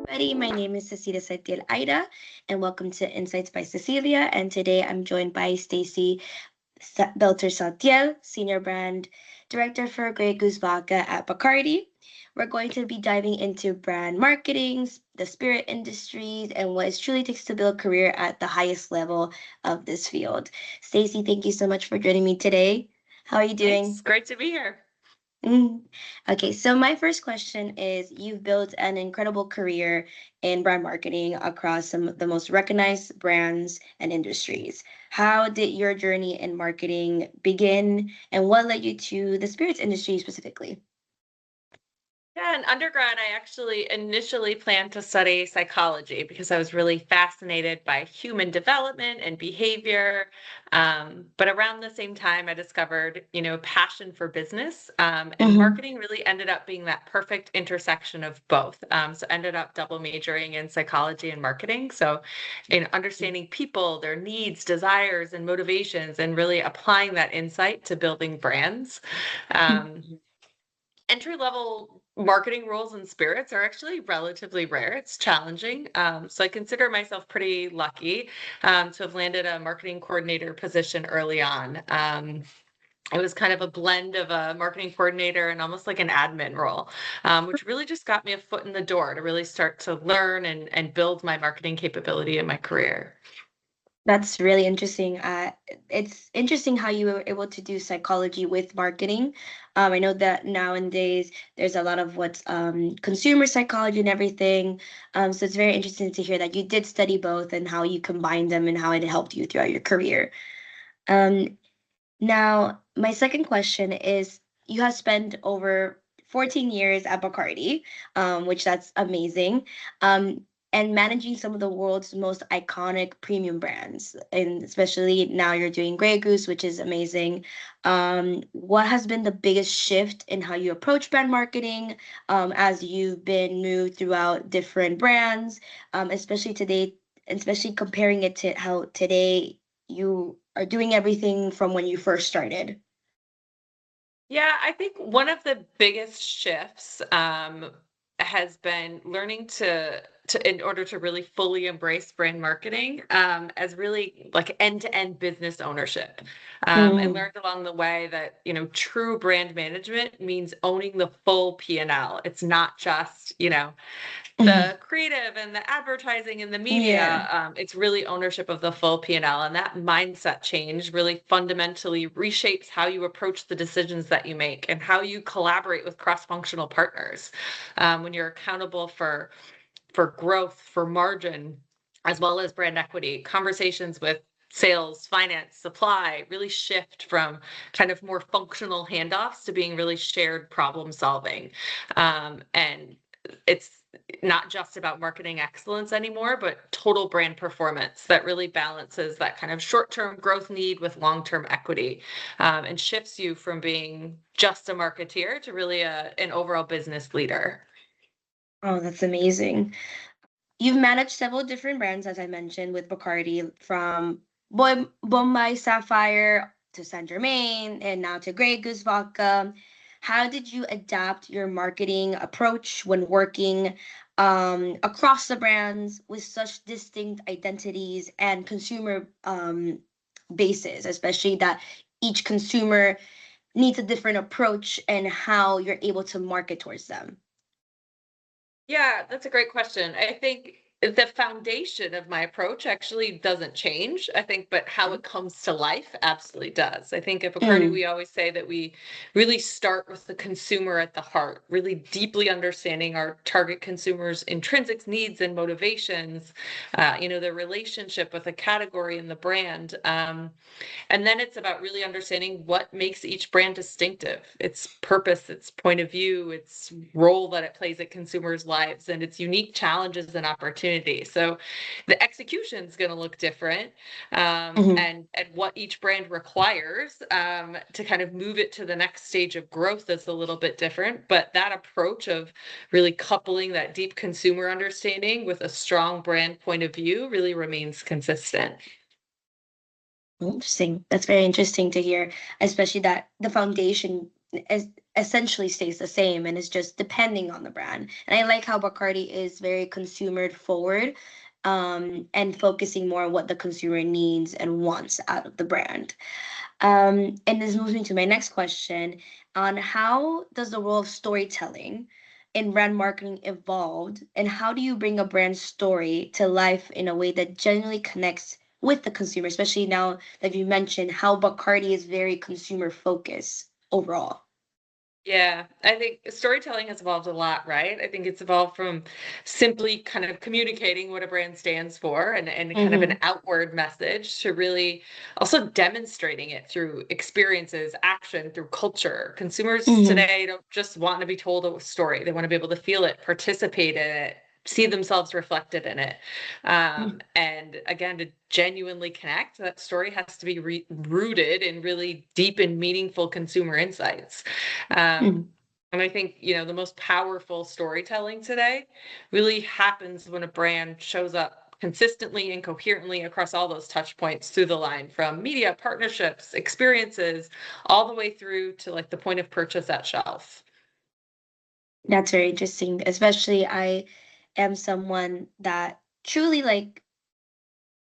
everybody. My name is Cecilia Saltiel Aida, and welcome to Insights by Cecilia. And today I'm joined by Stacy Beltre-Saltiel, Senior Brand Director for Grey Goose Vodka at Bacardi. We're going to be diving into brand marketing, the spirit industries, and what it truly takes to build a career at the highest level of this field. Stacy, thank you so much for joining me today. How are you Thanks. doing? Great to be here. Mm. Okay, so my first question is you've built an incredible career in brand marketing across some of the most recognized brands and industries. How did your journey in marketing begin, and what led you to the spirits industry specifically? Yeah, in undergrad, I actually initially planned to study psychology because I was really fascinated by human development and behavior. But around the same time, I discovered, passion for business. And Hmm. marketing really ended up being that perfect intersection of both. So ended up double majoring in psychology and marketing. So in understanding people, their needs, desires, and motivations, and really applying that insight to building brands. Um, Entry level marketing roles in spirits are actually relatively rare. It's challenging. So I consider myself pretty lucky to have landed a marketing coordinator position early on. It was kind of a blend of a marketing coordinator and almost like an admin role, which really just got me a foot in the door to really start to learn and build my marketing capability in my career. That's really interesting. It's interesting how you were able to do psychology with marketing. I know that nowadays there's a lot of what's consumer psychology and everything. So it's very interesting to hear that you did study both and how you combined them and how it helped you throughout your career. Um, Now, my second question is you have spent over 14 years at Bacardi, which that's amazing. And managing some of the world's most iconic premium brands, and especially now you're doing Grey Goose, which is amazing. What has been the biggest shift in how you approach brand marketing as you've been moved throughout different brands, especially today, especially comparing it to how today you are doing everything from when you first started. Yeah, I think one of the biggest shifts has been learning to in order to really fully embrace brand marketing as really like end-to-end business ownership. And Mm, learned along the way that, true brand management means owning the full P&L. It's not just, mhm. the creative and the advertising and the Yeah. media, it's really ownership of the full P&L. And that mindset change really fundamentally reshapes how you approach the decisions that you make and how you collaborate with cross-functional partners. When you're accountable for growth, for margin, as well as brand equity, conversations with sales, finance, supply really shift from kind of more functional handoffs to being really shared problem solving. And it's not just about marketing excellence anymore, but total brand performance that really balances that kind of short term growth need with long term equity, and shifts you from being just a marketeer to really an overall business leader. Oh, that's amazing. You've managed several different brands, as I mentioned, with Bacardi, from Bombay Sapphire to Saint Germain and now to Grey Goose Vodka. How did you adapt your marketing approach when working across the brands with such distinct identities and consumer bases, especially that each consumer needs a different approach and how you're able to market towards them? Yeah, that's a great question. I think the foundation of my approach actually doesn't change. I think, but how it comes to life absolutely does. I think at Bacardi, Mm, we always say that we really start with the consumer at the heart, really deeply understanding our target consumers' intrinsic needs and motivations, the relationship with the category and the brand. And then it's about really understanding what makes each brand distinctive, its purpose, its point of view, its role that it plays at consumers' lives, and its unique challenges and opportunities. So the execution is going to look different, mhm. and what each brand requires to kind of move it to the next stage of growth is a little bit different. But that approach of really coupling that deep consumer understanding with a strong brand point of view really remains consistent. Interesting. That's very interesting to hear, especially that the foundation. essentially stays the same and is just depending on the brand. And I like how Bacardi is very consumer forward, and focusing more on what the consumer needs and wants out of the brand. And this moves me to my next question on how does the role of storytelling in brand marketing evolved, and how do you bring a brand story to life in a way that genuinely connects with the consumer, especially now that you mentioned how Bacardi is very consumer focused overall. Yeah, I think storytelling has evolved a lot, right? I think it's evolved from simply kind of communicating what a brand stands for and kind of an Mm-hmm. outward message to really also demonstrating it through experiences, action, through culture. Consumers Mm-hmm. today don't just want to be told a story, they want to be able to feel it, participate in it, see themselves reflected in it. And again, to genuinely connect, that story has to be rooted in really deep and meaningful consumer insights. Mm-hmm. And I think, the most powerful storytelling today really happens when a brand shows up consistently and coherently across all those touch points through the line, from media, partnerships, experiences, all the way through to like the point of purchase at shelf. That's very interesting. Especially I am someone that truly like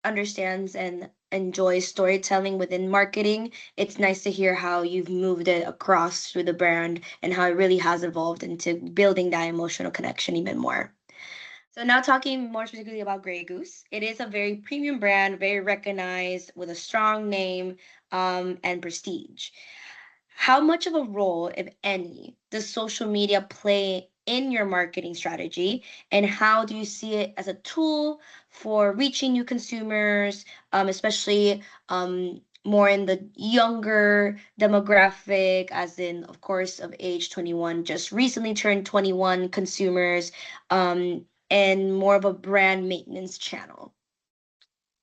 understands and enjoys storytelling within marketing. It's nice to hear how you've moved it across through the brand and how it really has evolved into building that emotional connection even more. So now talking more specifically about Grey Goose, it is a very premium brand, very recognized with a strong name, and prestige. How much of a role, if any, does social media play in your marketing strategy? And how do you see it as a tool for reaching new consumers, especially more in the younger demographic, as in, of course, of age 21, just recently turned 21 consumers, and more of a brand maintenance channel?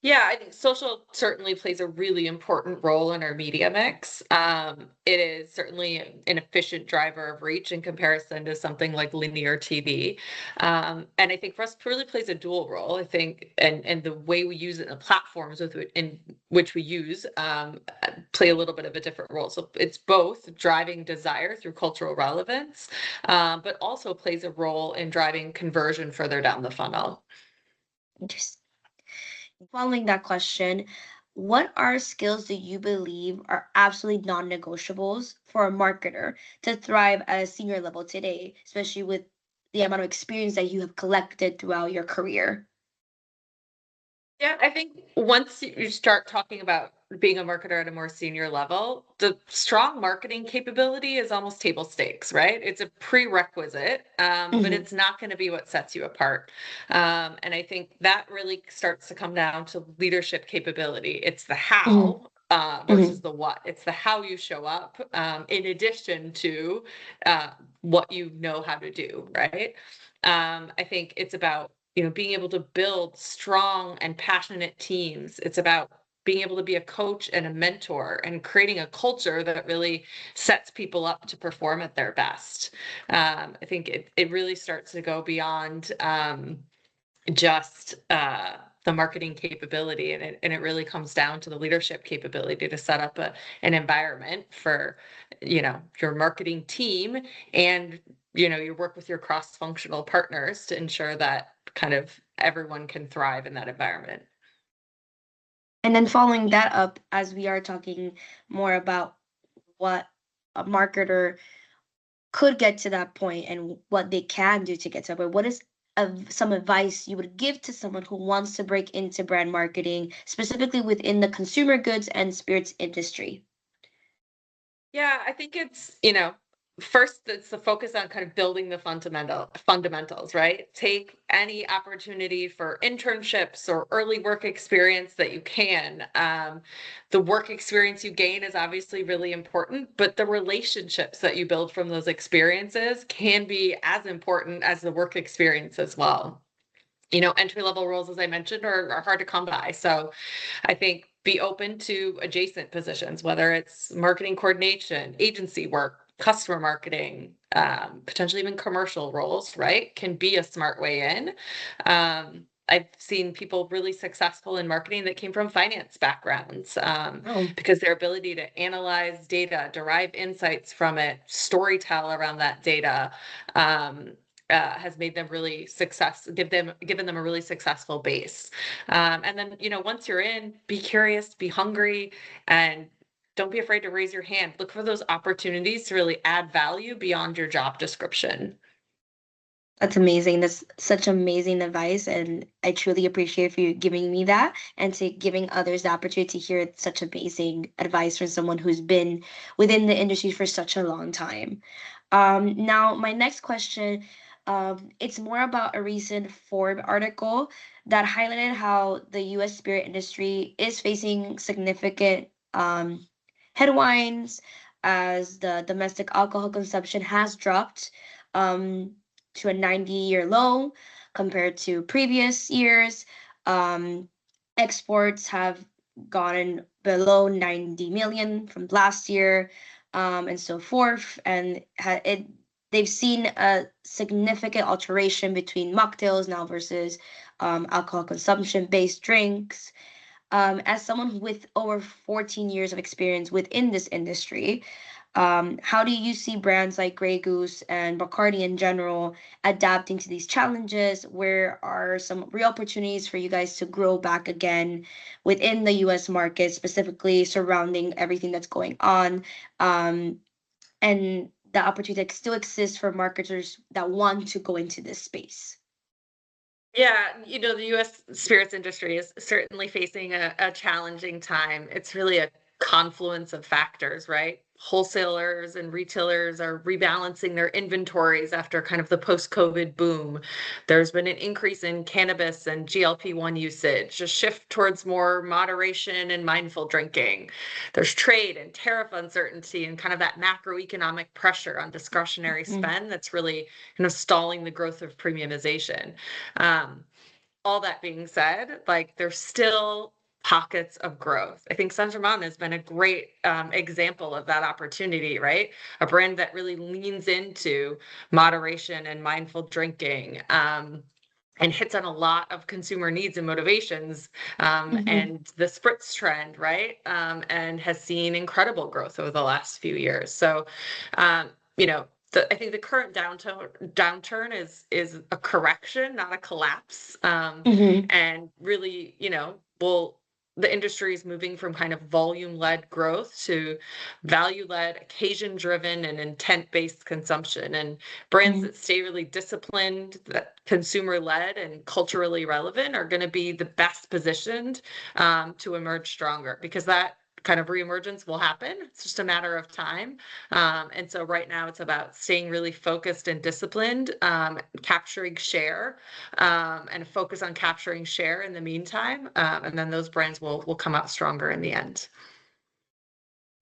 Yeah, I think social certainly plays a really important role in our media mix. It is certainly an efficient driver of reach in comparison to something like linear TV. And I think for us, it really plays a dual role. I think, and the way we use it in the platforms in which we use, play a little bit of a different role. So it's both driving desire through cultural relevance, but also plays a role in driving conversion further down the funnel. Just following that question, what are skills do you believe are absolutely non-negotiables for a marketer to thrive at a senior level today, especially with the amount of experience that you have collected throughout your career? Yeah, I think once you start talking about being a marketer at a more senior level, the strong marketing capability is almost table stakes, right? It's a prerequisite, but Hmm. it's not going to be what sets you apart. And I think that really starts to come down to leadership capability. It's the Hmm. how. Versus Hmm. the what. It's the how you show up, in addition to what you know how to do, right? I think it's about being able to build strong and passionate teams. It's about being able to be a coach and a mentor and creating a culture that really sets people up to perform at their best. I think it really starts to go beyond just the marketing capability, and it really comes down to the leadership capability to set up an environment for your marketing team, and you work with your cross-functional partners to ensure that kind of everyone can thrive in that environment. And then following that up, as we are talking more about what a marketer could get to that point and what they can do to get to that point, what is some advice you would give to someone who wants to break into brand marketing, specifically within the consumer goods and spirits industry? Yeah, I think it's, first it's the focus on kind of building the fundamentals, right? Take any opportunity for internships or early work experience that you can. The work experience you gain is obviously really important, but the relationships that you build from those experiences can be as important as the work experience as well. Entry level roles, as I mentioned, are hard to come by. So I think be open to adjacent positions, whether it's marketing coordination, agency work, customer marketing, potentially even commercial roles, right? Can be a smart way in. I've seen people really successful in marketing that came from finance backgrounds, Oh, because their ability to analyze data, derive insights from it, storytell around that data, um, has made them really given them a really successful base. And then, once you're in, be curious, be hungry, and don't be afraid to raise your hand. Look for those opportunities to really add value beyond your job description. that's amazing. That's such amazing advice, and I truly appreciate for you giving me that and to giving others the opportunity to hear such amazing advice from someone who's been within the industry for such a long time. Now, my next question, it's more about a recent Forbes article that highlighted how the U.S. spirit industry is facing significant headwinds as the domestic alcohol consumption has dropped. Um, to a 90-year low compared to previous years. Um, Exports have gone below 90 million from last year, and so forth. And they've seen a significant alteration between mocktails now versus alcohol consumption based drinks. As someone with over 14 years of experience within this industry, how do you see brands like Grey Goose and Bacardi in general adapting to these challenges? Where are some real opportunities for you guys to grow back again within the US market, specifically surrounding everything that's going on? And the opportunity that still exists for marketers that want to go into this space. Yeah, the US spirits industry is certainly facing a challenging time. It's really a confluence of factors, right? Wholesalers and retailers are rebalancing their inventories after kind of the post-COVID boom. There's been an increase in cannabis and GLP-1 usage, a shift towards more moderation and mindful drinking. There's trade and tariff uncertainty and kind of that macroeconomic pressure on discretionary Mhm. spend that's really kind of stalling the growth of premiumization. Um, all that being said, like there's still pockets of growth. I think Saint Germain has been a great example of that opportunity, right? A brand that really leans into moderation and mindful drinking. And hits on a lot of consumer needs and motivations, Mhm. and the spritz trend, right? And has seen incredible growth over the last few years. So, um, I think the current downturn is a correction, not a collapse. Mhm. And really, will the industry is moving from kind of volume-led growth to value-led, occasion-driven, and intent-based consumption. And brands Mhm. that stay really disciplined, that consumer-led and culturally relevant are going to be the best positioned to emerge stronger because that kind of reemergence will happen. It's just a matter of time. And so right now it's about staying really focused and disciplined, capturing share, and focus on capturing share in the meantime. And then those brands will come out stronger in the end.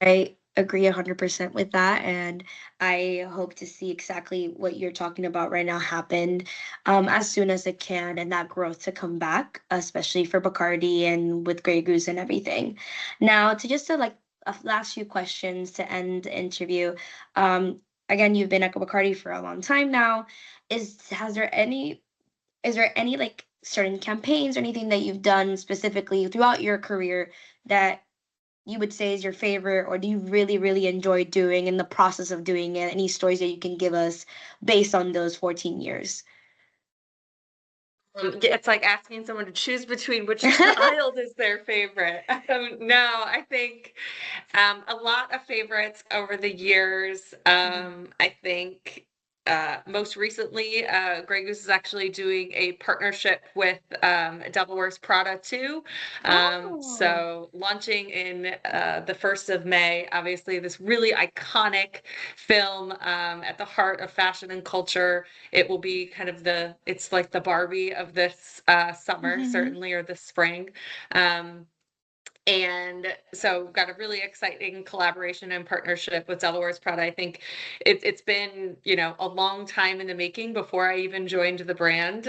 I agree 100% with that. And I hope to see exactly what you're talking about right now happen as soon as it can and that growth to come back, especially for Bacardi and with Grey Goose and everything. Now, to just like last few questions to end the interview. Um, Again, you've been at Bacardi for a long time now. Has there any is there any like certain campaigns or anything that you've done specifically throughout your career that you would say is your favorite, or do you really, really enjoy doing in the process of doing it? Any stories that you can give us based on those 14 years? Yeah, it's like asking someone to choose between which child is their favorite. No, I think a lot of favorites over the years. Mhm. I think most recently, Grey Goose is actually doing a partnership with Devil Wears Prada 2. Oh. So launching in the 1st of May, obviously this really iconic film at the heart of fashion and culture. It will be kind of it's like the Barbie of this summer, Mhm. certainly, or this spring. Um, And so we've got a really exciting collaboration and partnership with Delaware's Prada. I think it's been, a long time in the making before I even joined the brand.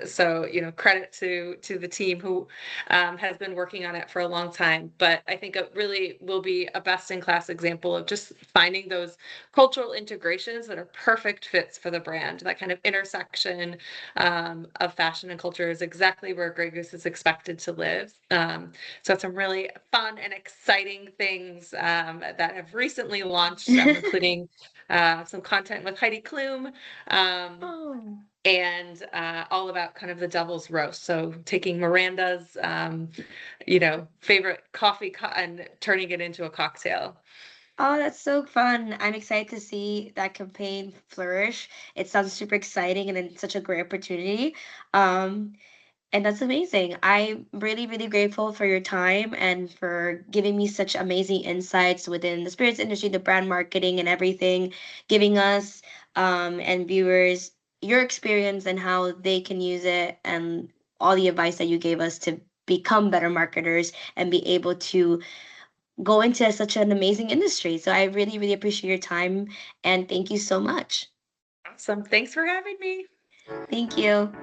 So, credit to the team who has been working on it for a long time. But I think it really will be a best in class example of just finding those cultural integrations that are perfect fits for the brand. That kind of intersection of fashion and culture is exactly where Grey Goose is expected to live. So it's some really fun and exciting things that have recently launched, including some content with Heidi Klum, Oh. and all about kind of the devil's roast. So taking Miranda's, favorite coffee and turning it into a cocktail. Oh, that's so fun. I'm excited to see that campaign flourish. It sounds super exciting and it's such a great opportunity. Um, And that's amazing. I'm really, really grateful for your time and for giving me such amazing insights within the spirits industry, the brand marketing, and everything, giving us and viewers your experience and how they can use it and all the advice that you gave us to become better marketers and be able to go into such an amazing industry. So I really, really appreciate your time and thank you so much. Awesome. Thanks for having me. Thank you.